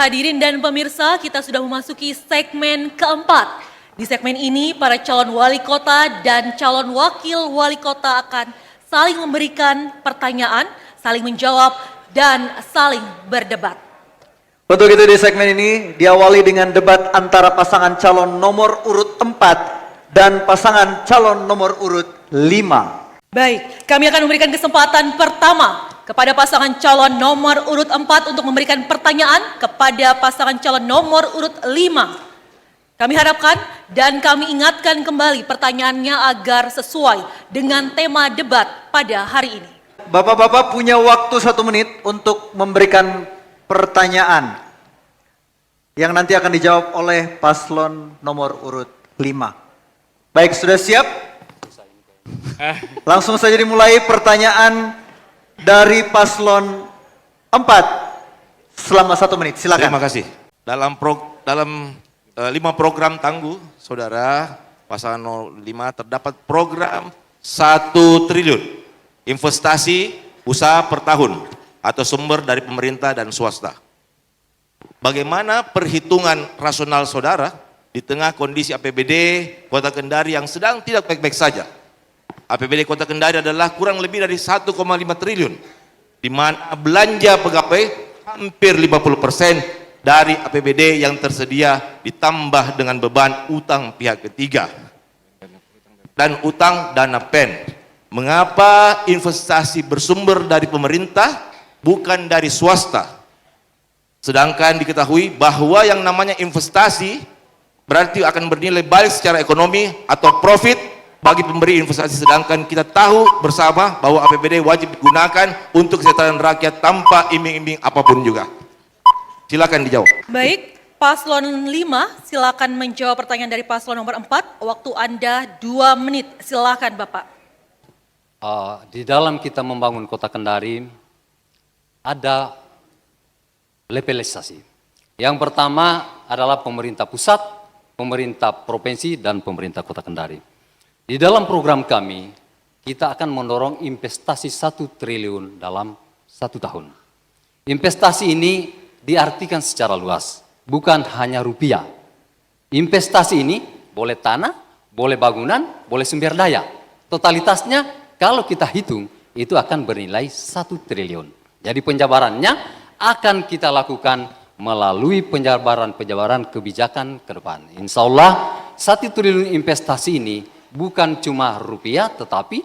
Hadirin dan pemirsa, kita sudah memasuki segmen keempat. Di segmen ini, para calon wali kota dan calon wakil wali kota akan saling memberikan pertanyaan, saling menjawab, dan saling berdebat. Untuk itu di segmen ini diawali dengan debat antara pasangan calon nomor urut 4 dan pasangan calon nomor urut 5. Baik, kami akan memberikan kesempatan pertama kepada pasangan calon nomor urut 4 untuk memberikan pertanyaan kepada pasangan calon nomor urut 5. Kami harapkan dan kami ingatkan kembali pertanyaannya agar sesuai dengan tema debat pada hari ini. Bapak-bapak punya waktu 1 menit untuk memberikan pertanyaan yang nanti akan dijawab oleh paslon nomor urut 5. Baik, sudah siap? Langsung saja dimulai pertanyaan dari paslon 4 selama 1 menit, silakan. Terima kasih. Dalam 5 program tangguh, saudara pasangan 05 terdapat program 1 triliun investasi usaha per tahun atau sumber dari pemerintah dan swasta. Bagaimana perhitungan rasional saudara di tengah kondisi APBD Kota Kendari yang sedang tidak baik-baik saja? APBD Kota Kendari adalah kurang lebih dari 1,5 triliun, di mana belanja pegawai hampir 50% dari APBD yang tersedia ditambah dengan beban utang pihak ketiga dan utang dana PEN. Mengapa investasi bersumber dari pemerintah bukan dari swasta? Sedangkan diketahui bahwa yang namanya investasi berarti akan bernilai balik secara ekonomi atau profit bagi pemberi investasi, sedangkan kita tahu bersama bahwa APBD wajib digunakan untuk kesejahteraan rakyat tanpa iming-iming apapun juga. Silakan dijawab. Baik, paslon 5 silakan menjawab pertanyaan dari paslon nomor 4. Waktu Anda 2 menit, silakan Bapak. Di dalam kita membangun Kota Kendari ada levelisasi. Yang pertama adalah pemerintah pusat, pemerintah provinsi, dan pemerintah Kota Kendari. Di dalam program kami, kita akan mendorong investasi 1 triliun dalam 1 tahun. Investasi ini diartikan secara luas, bukan hanya rupiah. Investasi ini boleh tanah, boleh bangunan, boleh sumber daya. Totalitasnya kalau kita hitung, itu akan bernilai 1 triliun. Jadi penjabarannya akan kita lakukan melalui penjabaran kebijakan ke depan. Insya Allah 1 triliun investasi ini bukan cuma rupiah, tetapi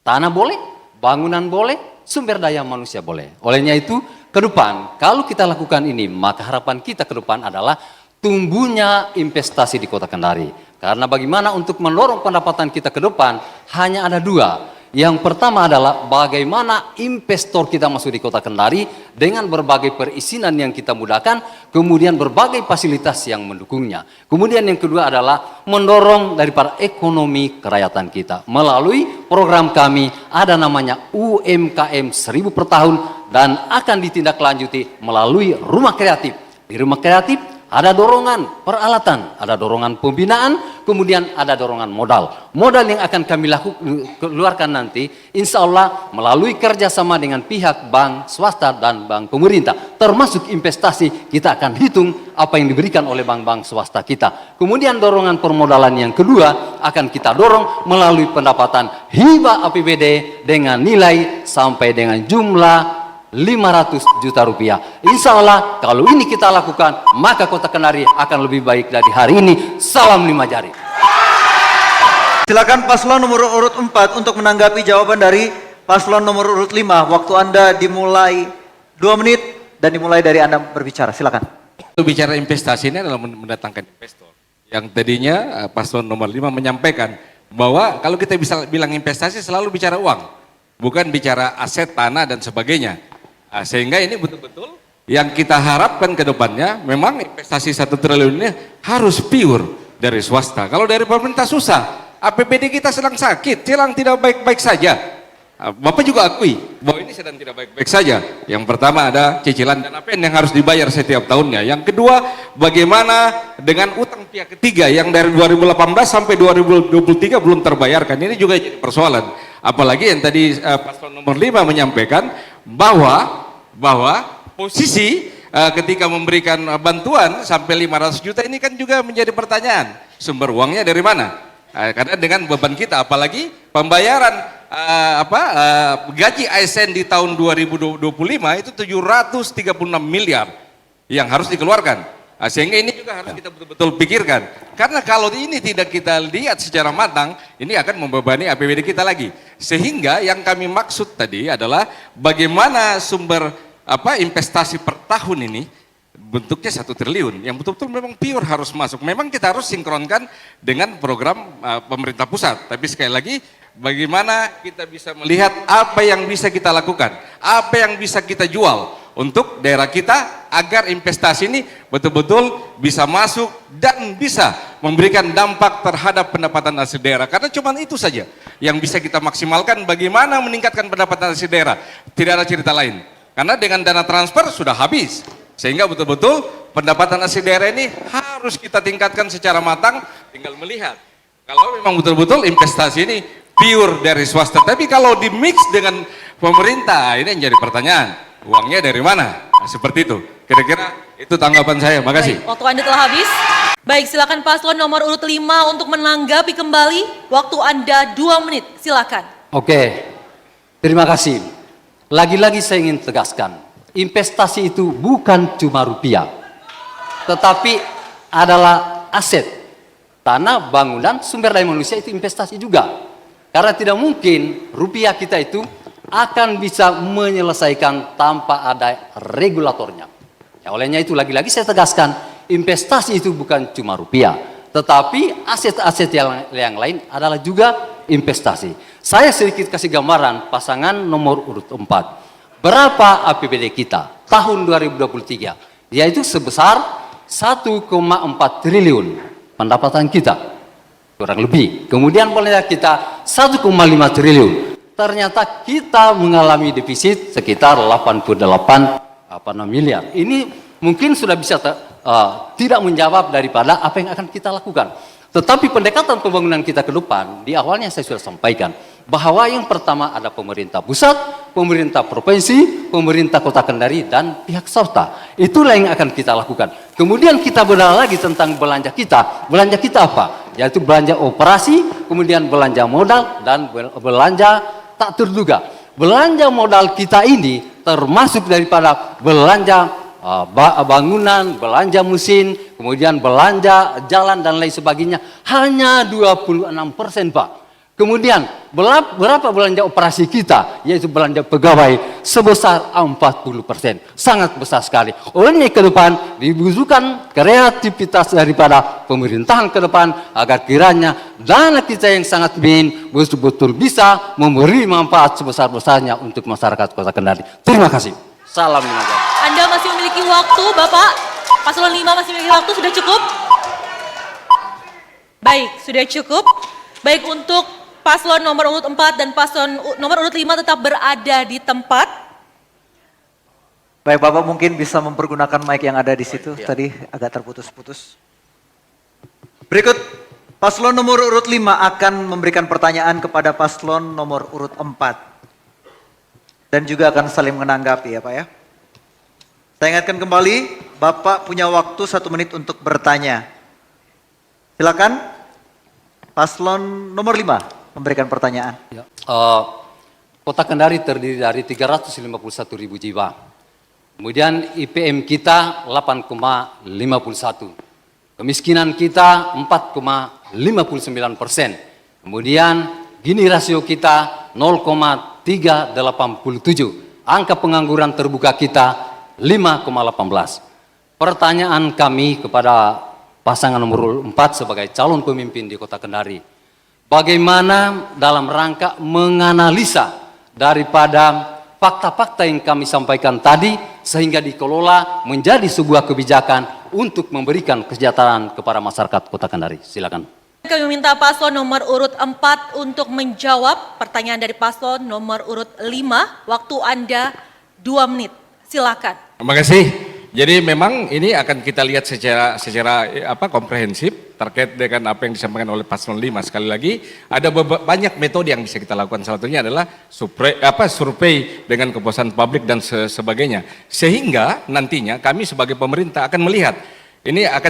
tanah boleh, bangunan boleh, sumber daya manusia boleh. Olehnya itu, ke depan, kalau kita lakukan ini, maka harapan kita ke depan adalah tumbuhnya investasi di Kota Kendari. Karena bagaimana untuk mendorong pendapatan kita ke depan, hanya ada 2. Yang pertama adalah bagaimana investor kita masuk di Kota Kendari dengan berbagai perizinan yang kita mudahkan, kemudian berbagai fasilitas yang mendukungnya. Kemudian yang kedua adalah mendorong daripada ekonomi kerakyatan kita. Melalui program kami ada namanya UMKM 1000 per tahun dan akan ditindaklanjuti melalui rumah kreatif. Di rumah kreatif ada dorongan peralatan, ada dorongan pembinaan, kemudian ada dorongan modal. Modal yang akan kami keluarkan nanti, insya Allah melalui kerjasama dengan pihak bank swasta dan bank pemerintah. Termasuk investasi, kita akan hitung apa yang diberikan oleh bank-bank swasta kita. Kemudian dorongan permodalan yang kedua akan kita dorong melalui pendapatan hibah APBD dengan nilai sampai dengan jumlah 500 juta rupiah. Insya Allah kalau ini kita lakukan, maka Kota Kendari akan lebih baik dari hari ini. Salam 5 jari. Silakan paslon nomor urut 4 untuk menanggapi jawaban dari paslon nomor urut 5. Waktu Anda dimulai 2 menit dan dimulai dari Anda berbicara. Silakan. Untuk bicara investasi ini adalah mendatangkan investor. Yang tadinya paslon nomor 5 menyampaikan bahwa kalau kita bisa bilang investasi selalu bicara uang, bukan bicara aset, tanah dan sebagainya. Sehingga ini betul-betul yang kita harapkan ke depannya, memang investasi 1 triliun ini harus pure dari swasta. Kalau dari pemerintah susah, APBD kita sedang sakit, sedang tidak baik-baik saja. Bapak juga akui bahwa ini sedang tidak baik-baik saja. Yang pertama ada cicilan dana PEN yang harus dibayar setiap tahunnya. Yang kedua, bagaimana dengan utang pihak ketiga yang dari 2018 sampai 2023 belum terbayarkan. Ini juga jadi persoalan. Apalagi yang tadi paslon nomor 5 menyampaikan bahwa posisi ketika memberikan bantuan sampai 500 juta ini kan juga menjadi pertanyaan, sumber uangnya dari mana? Karena dengan beban kita, apalagi pembayaran gaji ASN di tahun 2025 itu 736 miliar yang harus dikeluarkan. Sehingga ini juga harus kita betul-betul pikirkan. Karena kalau ini tidak kita lihat secara matang, ini akan membebani APBD kita lagi. Sehingga yang kami maksud tadi adalah bagaimana sumber investasi per tahun ini bentuknya 1 triliun yang betul-betul memang pure harus masuk. Memang kita harus sinkronkan dengan program pemerintah pusat. Tapi sekali lagi, bagaimana kita bisa melihat apa yang bisa kita lakukan, apa yang bisa kita jual untuk daerah kita agar investasi ini betul-betul bisa masuk dan bisa memberikan dampak terhadap pendapatan asli daerah. Karena cuma itu saja yang bisa kita maksimalkan, bagaimana meningkatkan pendapatan asli daerah. Tidak ada cerita lain. Karena dengan dana transfer sudah habis. Sehingga betul-betul pendapatan asli daerah ini harus kita tingkatkan secara matang, tinggal melihat. Kalau memang betul-betul investasi ini pure dari swasta, tapi kalau di mix dengan pemerintah, ini yang jadi pertanyaan. Uangnya dari mana? Nah, seperti itu. Kira-kira itu tanggapan saya. Makasih. Baik, waktu Anda telah habis. Baik, silakan paslon nomor urut 5 untuk menanggapi kembali. Waktu Anda 2 menit, silakan. Oke, terima kasih. Lagi-lagi saya ingin tegaskan, investasi itu bukan cuma rupiah, tetapi adalah aset. Tanah, bangunan, sumber daya manusia itu investasi juga. Karena tidak mungkin rupiah kita itu akan bisa menyelesaikan tanpa ada regulatornya. Ya, olehnya itu lagi-lagi saya tegaskan, investasi itu bukan cuma rupiah, tetapi aset-aset yang lain adalah juga investasi. Saya sedikit kasih gambaran pasangan nomor urut 4. Berapa APBD kita tahun 2023? Yaitu sebesar 1,4 triliun pendapatan kita, kurang lebih. Kemudian belanja kita 1,5 triliun. Ternyata kita mengalami defisit sekitar 88 miliar. Ini mungkin sudah bisa tidak menjawab daripada apa yang akan kita lakukan. Tetapi pendekatan pembangunan kita ke depan, di awalnya saya sudah sampaikan, bahwa yang pertama ada pemerintah pusat, pemerintah provinsi, pemerintah kota Kendari, dan pihak swasta. Itulah yang akan kita lakukan. Kemudian kita benar lagi tentang belanja kita. Belanja kita apa? Yaitu belanja operasi, kemudian belanja modal, dan belanja tak terduga. Belanja modal kita ini termasuk daripada belanja bangunan, belanja mesin, kemudian belanja jalan dan lain sebagainya hanya 26%, Pak. Kemudian berapa belanja operasi kita, yaitu belanja pegawai sebesar 40%, sangat besar sekali. Oleh ke depan dibutuhkan kreativitas daripada pemerintahan ke depan agar kiranya dana kita yang sangat minim betul-betul bisa memberi manfaat sebesar-besarnya untuk masyarakat Kota Kendari. Terima kasih. Salam Minangkabau. Anda masih memiliki waktu, Bapak. Paslon 5 masih memiliki waktu, sudah cukup? Baik, sudah cukup. Baik, untuk paslon nomor urut 4 dan paslon nomor urut 5 tetap berada di tempat. Baik, Bapak mungkin bisa mempergunakan mic yang ada di situ. Tadi agak terputus-putus. Berikut, paslon nomor urut 5 akan memberikan pertanyaan kepada paslon nomor urut 4. Dan juga akan saling menanggapi ya Pak ya. Saya ingatkan kembali, Bapak punya waktu 1 menit untuk bertanya. Silakan, paslon nomor 5 memberikan pertanyaan. Ya. Kota Kendari terdiri dari 351.000 jiwa. Kemudian IPM kita 8,51. Kemiskinan kita 4,59%. Kemudian Gini rasio kita 0,387. Angka pengangguran terbuka kita 5,18. Pertanyaan kami kepada pasangan nomor 4 sebagai calon pemimpin di Kota Kendari. Bagaimana dalam rangka menganalisa daripada fakta-fakta yang kami sampaikan tadi sehingga dikelola menjadi sebuah kebijakan untuk memberikan kesejahteraan kepada masyarakat Kota Kendari. Silakan. Kami meminta paslon nomor urut 4 untuk menjawab pertanyaan dari paslon nomor urut 5. Waktu Anda 2 menit. Silakan. Terima kasih. Jadi memang ini akan kita lihat secara komprehensif terkait dengan apa yang disampaikan oleh Paslon 5. Sekali lagi ada banyak metode yang bisa kita lakukan. Salah satunya adalah survei dengan kepuasan publik dan sebagainya. Sehingga nantinya kami sebagai pemerintah akan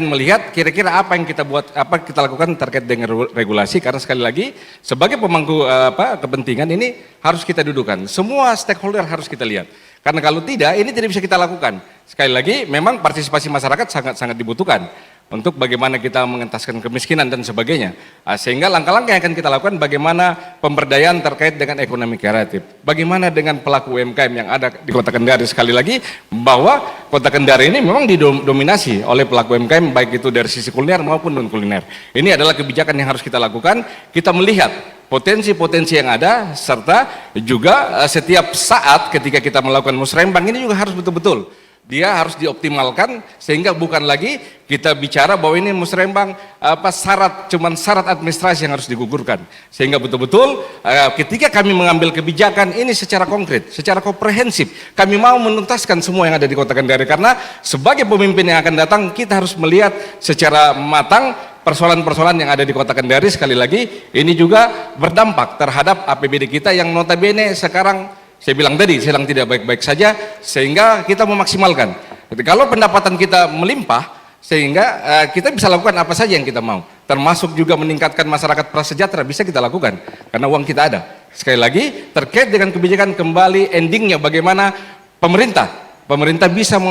melihat kira-kira apa yang kita buat, apa kita lakukan terkait dengan regulasi, karena sekali lagi sebagai pemangku kepentingan ini harus kita dudukan. Semua stakeholder harus kita lihat. Karena kalau tidak, ini tidak bisa kita lakukan. Sekali lagi, memang partisipasi masyarakat sangat-sangat dibutuhkan untuk bagaimana kita mengentaskan kemiskinan dan sebagainya. Sehingga langkah-langkah yang akan kita lakukan bagaimana pemberdayaan terkait dengan ekonomi kreatif. Bagaimana dengan pelaku UMKM yang ada di Kota Kendari. Sekali lagi, bahwa Kota Kendari ini memang didominasi oleh pelaku UMKM, baik itu dari sisi kuliner maupun non-kuliner. Ini adalah kebijakan yang harus kita lakukan. Kita melihat potensi-potensi yang ada, serta juga setiap saat ketika kita melakukan musrembang ini juga harus betul-betul dia harus dioptimalkan, sehingga bukan lagi kita bicara bahwa ini musrembang cuman syarat administrasi yang harus digugurkan, sehingga betul-betul ketika kami mengambil kebijakan ini secara konkret, secara komprehensif, kami mau menuntaskan semua yang ada di Kota Kendari, karena sebagai pemimpin yang akan datang kita harus melihat secara matang persoalan-persoalan yang ada di Kota Kendari. Sekali lagi ini juga berdampak terhadap APBD kita yang notabene sekarang saya bilang tadi sedang tidak baik-baik saja, sehingga kita memaksimalkan. Jadi, kalau pendapatan kita melimpah, sehingga kita bisa lakukan apa saja yang kita mau, termasuk juga meningkatkan masyarakat prasejahtera bisa kita lakukan karena uang kita ada. Sekali lagi terkait dengan kebijakan, kembali endingnya bagaimana pemerintah bisa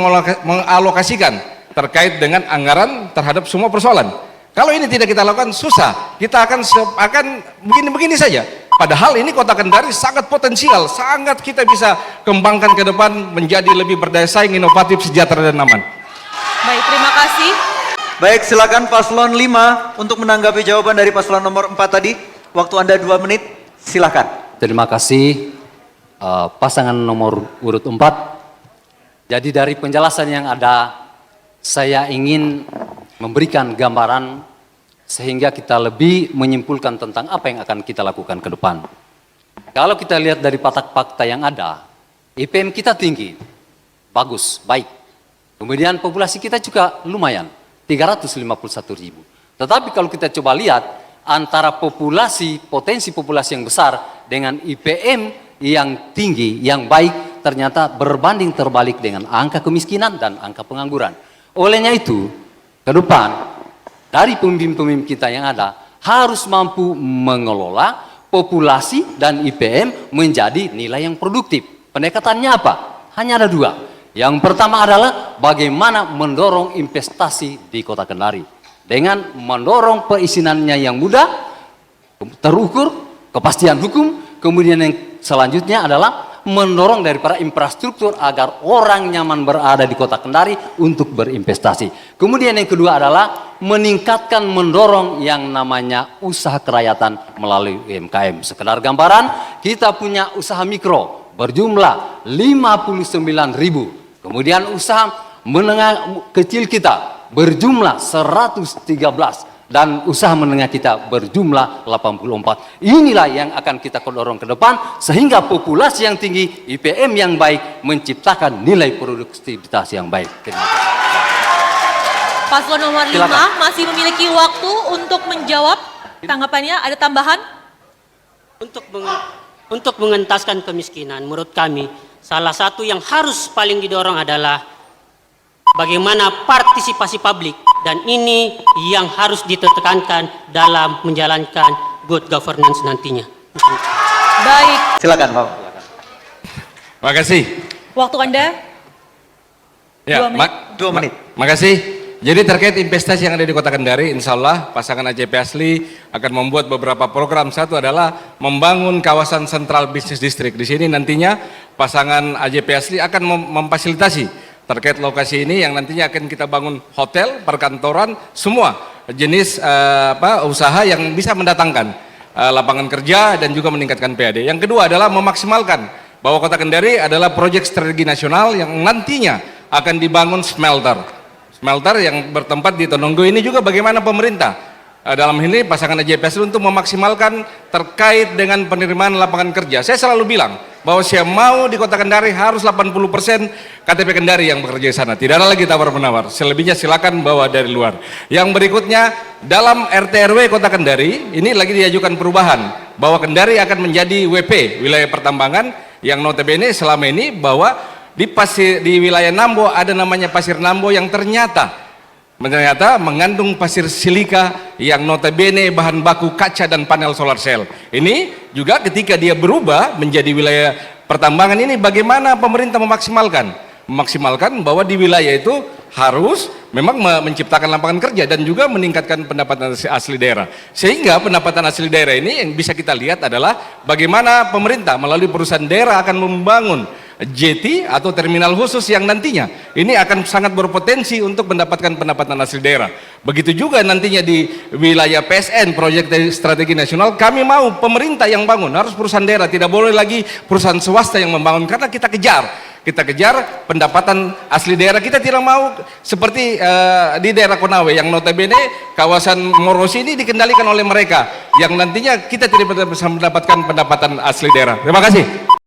mengalokasikan terkait dengan anggaran terhadap semua persoalan. Kalau ini tidak kita lakukan, susah. Kita akan begini-begini saja. Padahal ini Kota Kendari sangat potensial, sangat kita bisa kembangkan ke depan menjadi lebih berdaya saing, inovatif, sejahtera dan aman. Baik, terima kasih. Baik, silakan Paslon 5 untuk menanggapi jawaban dari Paslon nomor 4 tadi. Waktu Anda 2 menit, silakan. Terima kasih pasangan nomor urut 4. Jadi dari penjelasan yang ada, saya ingin memberikan gambaran sehingga kita lebih menyimpulkan tentang apa yang akan kita lakukan ke depan. Kalau kita lihat dari fakta yang ada, IPM kita tinggi, bagus, baik. Kemudian populasi kita juga lumayan, 351.000. Tetapi kalau kita coba lihat antara potensi populasi yang besar dengan IPM yang tinggi, yang baik, ternyata berbanding terbalik dengan angka kemiskinan dan angka pengangguran. Olehnya itu, ke depan dari pemimpin-pemimpin kita yang ada harus mampu mengelola populasi dan IPM menjadi nilai yang produktif. Pendekatannya apa? Hanya ada 2. Yang pertama adalah bagaimana mendorong investasi di Kota Kendari dengan mendorong perizinannya yang mudah, terukur, kepastian hukum. Kemudian yang selanjutnya adalah mendorong daripada infrastruktur agar orang nyaman berada di Kota Kendari untuk berinvestasi. Kemudian yang kedua adalah meningkatkan, mendorong yang namanya usaha kerakyatan melalui UMKM. Sekedar gambaran, kita punya usaha mikro berjumlah 59.000. Kemudian usaha menengah kecil kita berjumlah 113. Dan usaha menengah kita berjumlah 84. Inilah yang akan kita dorong ke depan, sehingga populasi yang tinggi, IPM yang baik, menciptakan nilai produktivitas yang baik. Terima kasih. Paslon nomor 5 masih memiliki waktu untuk menjawab. Tanggapannya ada tambahan? Untuk mengentaskan kemiskinan, menurut kami salah satu yang harus paling didorong adalah bagaimana partisipasi publik, dan ini yang harus ditekankan dalam menjalankan good governance nantinya. Baik. Silakan, Pak. Terima kasih. Waktu Anda Ya, 2 menit. Makasih. Jadi terkait investasi yang ada di Kota Kendari, insya Allah pasangan AJP Asli akan membuat beberapa program. Satu adalah membangun kawasan sentral bisnis distrik. Di sini nantinya pasangan AJP Asli akan memfasilitasi terkait lokasi ini yang nantinya akan kita bangun hotel, perkantoran, semua jenis usaha yang bisa mendatangkan lapangan kerja dan juga meningkatkan PAD. Yang kedua adalah memaksimalkan bahwa Kota Kendari adalah proyek strategi nasional yang nantinya akan dibangun smelter yang bertempat di Tononggo. Ini juga bagaimana pemerintah dalam ini pasangan AJP Asli untuk memaksimalkan terkait dengan penerimaan lapangan kerja. Saya selalu bilang bahwa siapa mau di Kota Kendari harus 80% KTP Kendari yang bekerja di sana. Tidak ada lagi tawar-menawar. Selebihnya silakan bawa dari luar. Yang berikutnya, dalam RT RW Kota Kendari ini lagi diajukan perubahan bahwa Kendari akan menjadi WP, wilayah pertambangan, yang notabene selama ini bahwa di wilayah Nambo ada namanya Pasir Nambo yang ternyata mengandung pasir silika yang notabene bahan baku kaca dan panel solar cell. Ini juga ketika dia berubah menjadi wilayah pertambangan ini, bagaimana pemerintah memaksimalkan bahwa di wilayah itu harus memang menciptakan lapangan kerja dan juga meningkatkan pendapatan asli daerah. Sehingga pendapatan asli daerah ini yang bisa kita lihat adalah bagaimana pemerintah melalui perusahaan daerah akan membangun JT atau terminal khusus yang nantinya ini akan sangat berpotensi untuk mendapatkan pendapatan asli daerah. Begitu juga nantinya di wilayah PSN, proyek strategi nasional, kami mau pemerintah yang bangun, harus perusahaan daerah, tidak boleh lagi perusahaan swasta yang membangun, karena kita kejar pendapatan asli daerah. Kita tidak mau seperti di daerah Konawe yang notabene kawasan Morosi ini dikendalikan oleh mereka, yang nantinya kita tidak bisa mendapatkan pendapatan asli daerah. Terima kasih.